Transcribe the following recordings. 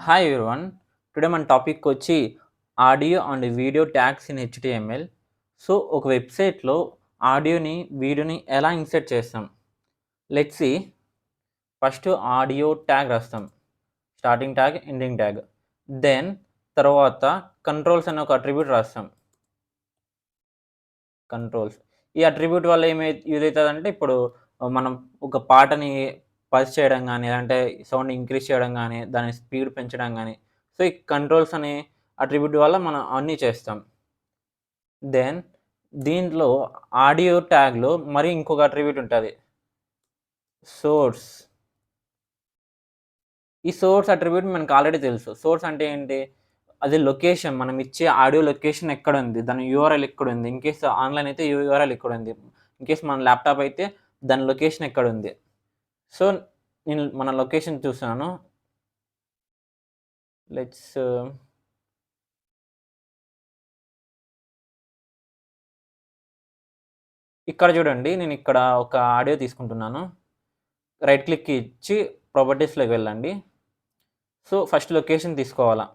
Hi everyone. Today మన topic వచ్చి audio and video tags in HTML. So, ఒక వెబ్‌సైట్‌లో ఆడియోని, వీడియోని ఎలా ఇన్సర్ట్ చేస్తాం? Let's see. First audio tag రాస్తాం. Starting tag, ending tag. Then తర్వాత కంట్రోల్స్ అనే ఒక అట్రిబ్యూట్ రాస్తాం. కంట్రోల్స్. ఈ అట్రిబ్యూట్ వల్ల యూజ్ అయితదంటే ఇప్పుడు మనం ఒక పాటని పల్స్ చేయడం గాని, లేదంటే సౌండ్ ఇంక్రీజ్ చేయడం గాని, దాని స్పీడ్ పెంచడం గాని, సో, ఈ కంట్రోల్స్ అనే అట్రిబ్యూట్ వల్ల మనం అన్నీ చేస్తాం. దెన్ దీంట్లో ఆడియో ట్యాగ్‌లో మరి ఇంకొక అట్రిబ్యూట్ ఉంటది. సోర్స్. ఈ సోర్స్ అట్రిబ్యూట్ మనకు ఆల్రెడీ తెలుసు. సోర్స్ అంటే ఏంటి? అది లొకేషన్. మనం ఇచ్చే ఆడియో లొకేషన్ ఎక్కడుంది? దాని యూఆర్ఎల్ ఎక్కడుంది? ఇన్‌కేస్ ఆన్‌లైన్ అయితే యూఆర్ఎల్ ఎక్కడుంది? ఇన్‌కేస్ మన ల్యాప్‌టాప్ అయితే దాని లొకేషన్ ఎక్కడుంది? సో, నేను మన లొకేషన్ చూసాను. లెట్స్ ఇక్కడ చూడండి. నేనిక్కడ ఒక ఆడియో తీసుకుంటున్నాను. రైట్ క్లిక్ ఇచ్చి ప్రాపర్టీస్‌లోకి వెళ్ళండి. సో, ఫస్ట్ లొకేషన్ తీసుకోవాలా.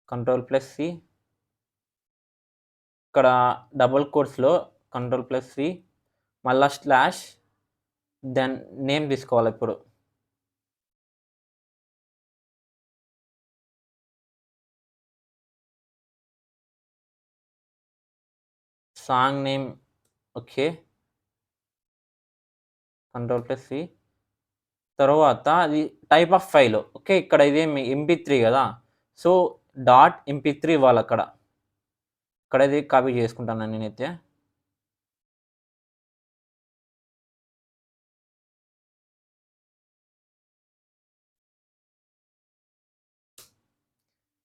కంట్రోల్+సి. ఇక్కడ డబుల్ కోట్స్‌లో కంట్రోల్+సి మళ్ళా స్లాష్ దెన్ నేమ్ తీసుకోవాలిప్పుడు. Song name okay. కంట్రోల్+సి. తరువాత అది టైప్ ఆఫ్ ఫైల్. ఓకే. ఇక్కడ ఇదేమి ఎంపీ3 గదా! సో, డాట్ ఎంపీ3 ఇవ్వాలక్కడ. ఇక్కడ ఇది కాపీ చేసుకుంటాను నేనైతే.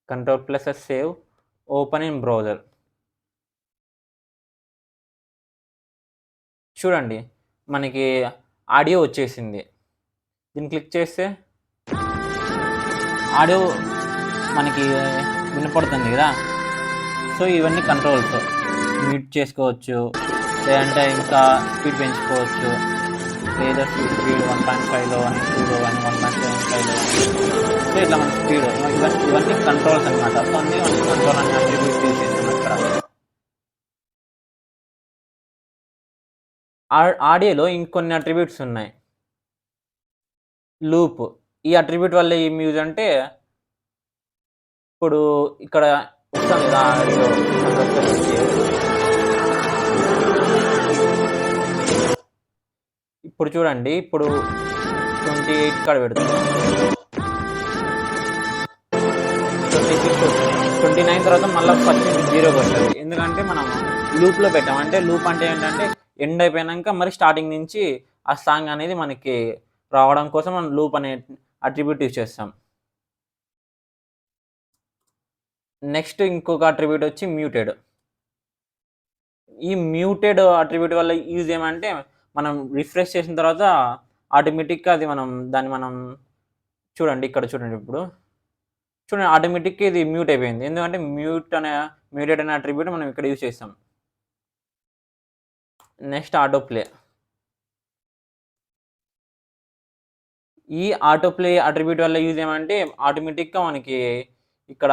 Control S save. Open in browser. చూడండి. మనకి ఆడియో వచ్చేసింది. దీన్ని క్లిక్ చేస్తే ఆడియో మనకి వినపడుతుంది గదా! సో, ఇవన్నీ కంట్రోల్స్. మ్యూట్ చేసుకోవచ్చు. లేదంటే ఇంకా స్పీడ్ పెంచుకోవచ్చు. లేదా స్పీడ్ 1.5లో అని, 2లో అని, 1.75లో అని. సో, ఇట్లా మన స్పీడ్ ఇవన్నీ కంట్రోల్స్ అనమాట. సో, అందుకే మనం కంట్రోల్ అనే అట్రిబ్యూట్ యూజ్ చేసాం ఇక్కడ. ఆడియోలో ఇంకొన్ని అట్రిబ్యూట్స్ ఉన్నాయి. లూప్. ఈ అట్రిబ్యూట్ వల్ల ఏం యూజ్ అంటే, ఇప్పుడు ఇక్కడ వస్తుంది కదా! ఆడియో ఇప్పుడు చూడండి. ఇప్పుడు 28 కాడ పెడుతున్నా. 26 29 తర్వాత మళ్ళా ఫస్ట్ నుంచి జీరోకొస్తది. ఎందుకంటే మనం లూప్‌లో పెట్టాం. అంటే లూప్ అంటే ఏంటంటే ఎండ్ అయిపోయినంక మరి స్టార్టింగ్ నుంచి ఆ సాంగ్ అనేది మనకి రావడం కోసం మనం లూప్ అనే అట్రిబ్యూట్ యూజ్ చేస్తాం. నెక్స్ట్ ఇంకొక అట్రిబ్యూట్ వచ్చి మ్యూటెడ్. ఈ మ్యూటెడ్ అట్రిబ్యూట్ వల్ల యూజ్ ఏమంటే మనం రిఫ్రెష్ చేసిన తర్వాత ఆటోమేటిక్‌గా అది మనం చూడండి ఇక్కడ చూడండి ఇప్పుడు. చూడండి ఆటోమేటిక్‌గా ఇది మ్యూట్ అయిపోయింది. ఎందుకంటే మ్యూటెడ్ అనే అట్రిబ్యూట్ మనం ఇక్కడ యూజ్ చేసాం. Next auto play. ఈ ఆటో ప్లే అట్రిబ్యూట్ వల్ల యూజ్ ఏమంటే ఆటోమేటిక్‌గా మనకి ఇక్కడ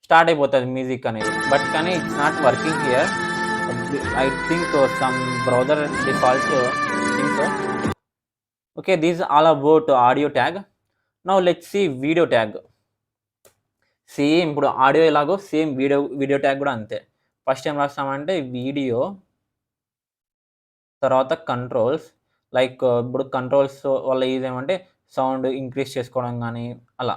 స్టార్ట్ అయిపోతది మ్యూజిక్ అనేది. బట్ కానీ it's not working here. I think some browser default think so. Okay. This all about audio tag. Now let's see video tag. Same ఇప్పుడు ఆడియో ఎలాగో సేమ్ వీడియో ట్యాగ్ గూడా అంతే. ఫస్ట్ ఏం రాస్తామంటే video తర్వాత controls like ఇప్పుడు controls వల్ల use ఏమంటే సౌండ్ ఇంక్రీజ్ చేసుకోవడం గానీ అలా.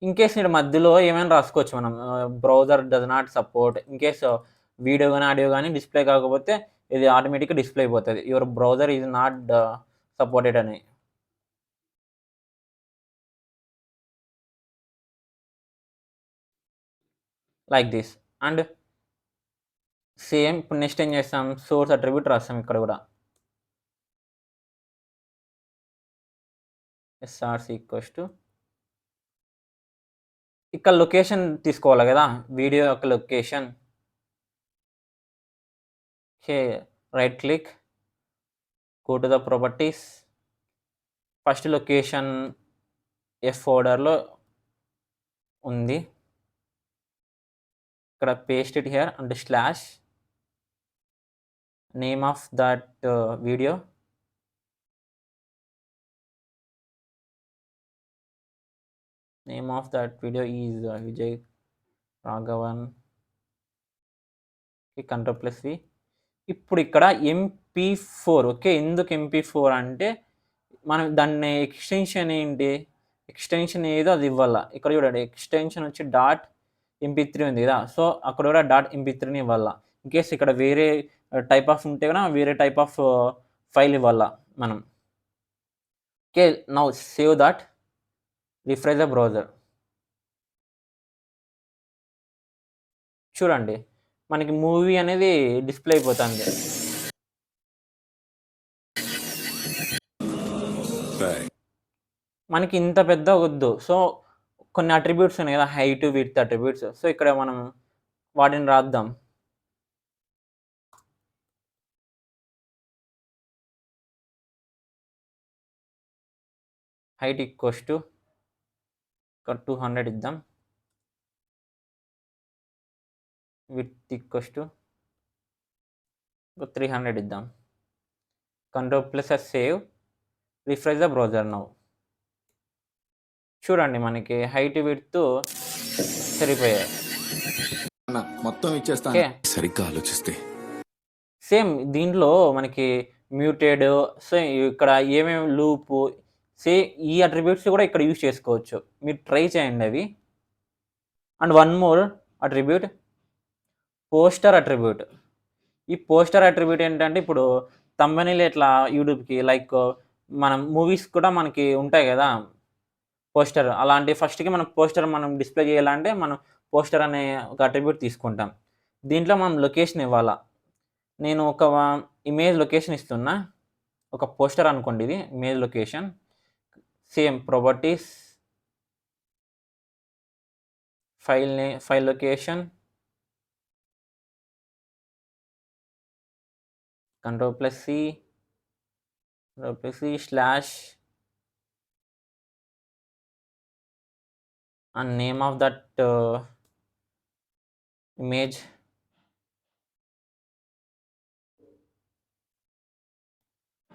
ఇన్‌కేస్ ఈడ మధ్యలో ఏమైనా రాసుకోవచ్చు మనం. Browser does not support in case video గాని, ఆడియో గాని డిస్‌ప్లే కాకపోతే ఇది ఆటోమేటిక్‌గా డిస్‌ప్లే అయిపోతది. Your browser is not supported అని. Like this. అండ్ సేమ్ ఇప్పుడు నెక్స్ట్ ఏం చేస్తాం సోర్స్ అట్రిబ్యూట్ రాస్తాం ఇక్కడ గూడా. ఎస్ఆర్‌సి ఈక్వల్స్ టు ఇక్కడ లొకేషన్ తీసుకోవాలి గదా! వీడియో యొక్క location. Here, right click, go to the properties. First location F folderలో ఉంది. ఇక్కడ paste it here and slash name of that video. Name of that video is Vijay Raghavan. Ctrl+V. ఇప్పుడు ఇక్కడ MP4 okay. ఎందుకు MP4 అంటే మనం దాన్ని extension ఏంటి? Extension ఏదో అది ఇవ్వాల. ఇక్కడ చూడండి ఎక్స్టెన్షన్ వచ్చి డాట్ MP3 ఉంది కదా! సో, అక్కడ కూడా డాట్ MP3ని ఇవ్వాల. ఇన్‌కేస్ ఇక్కడ వేరే టైప్ ఆఫ్ ఉంటే గన వేరే టైప్ ఆఫ్ ఫైల్ ఇవ్వాల మనం. Okay. Now save that. Refresh the browser. చూడండి. మనకి మూవీ అనేది డిస్‌ప్లే అయిపోతుంది. మనకి ఇంత పెద్దగొద్దు. సో, కొన్ని అట్రిబ్యూట్స్ ఉన్నాయి కదా! Height, width attributes. సో, ఇక్కడ మనం వాటిని రాద్దాం. హైట్ ఈక్వల్స్ టు ఇక్కడ 200 ఇద్దాం. విడ్త్ ఈక్వల్స్ టు 300 ఇద్దాం. Ctrl+S save. Refresh the browser now. చూడండి మనకి హైట్, విడ్త్ సరిపోయాయి. మొత్తం ఇచ్చేస్తాను. ఓకే. సరిగ్గా ఆలోచిస్తే సేమ్ దీంట్లో మనకి మ్యూటెడ్, సో, ఇక్కడ ఏమేమి లూపు ఈ అట్రిబ్యూట్స్ కూడా ఇక్కడ యూజ్ చేసుకోవచ్చు. మీరు ట్రై చేయండి అవి. And one more attribute poster attribute. ఈ పోస్టర్ అట్రిబ్యూట్ ఏంటంటే ఇప్పుడు థంబ్‌నెయిల్ ఇట్లా యూట్యూబ్‌కి లైక్ మనం మూవీస్ కూడా మనకి ఉంటాయి కదా! పోస్టర్ అలాంటి ఫస్ట్‌కి మనం పోస్టర్ మనం డిస్‌ప్లే చేయాలంటే మనం పోస్టర్ అనే ఒక అట్రిబ్యూట్ తీసుకుంటాం. దీంట్లో మనం లొకేషన్ ఇవ్వాలా. నేను ఒక ఇమేజ్ లొకేషన్ ఇస్తున్నా. ఒక పోస్టర్ అనుకోండి ఇది image location. Same properties, file location, Ctrl+C, slash and name of that image.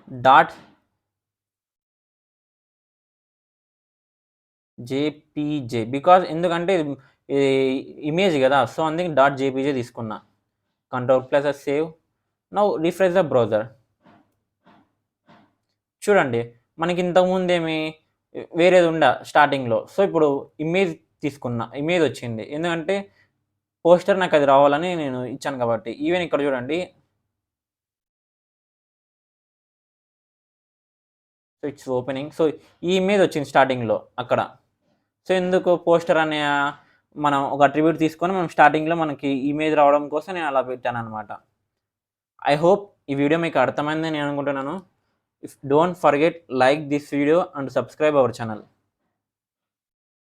Dot JPG because ఎందుకంటే ఇది ఇమేజ్ కదా! సో, అందుకే డాట్ JPG తీసుకున్నా. Ctrl+S save. Now refresh the browser. చూడండి మనకి ఇంతకుముందేమి వేరేది ఉండే స్టార్టింగ్‌లో. సో, ఇప్పుడు ఇమేజ్ తీసుకున్నా. ఇమేజ్ వచ్చింది. ఎందుకంటే పోస్టర్ నాకు అది రావాలని నేను ఇచ్చాను కాబట్టి. ఈవెన్ ఇక్కడ చూడండి. So, it's opening. సో, ఈ ఇమేజ్ వచ్చింది స్టార్టింగ్‌లో అక్కడ. సో, ఎందుకు పోస్టర్ అనే మనం ఒక అట్రిబ్యూట్ తీసుకొని మనం స్టార్టింగ్‌లో మనకి ఇమేజ్ రావడం కోసం నేను అలా పెట్టాననమాట. ఐ హోప్ ఈ వీడియో మీకు అర్థమైందని నేను అనుకుంటున్నాను. Don't forget like this video and subscribe our channel.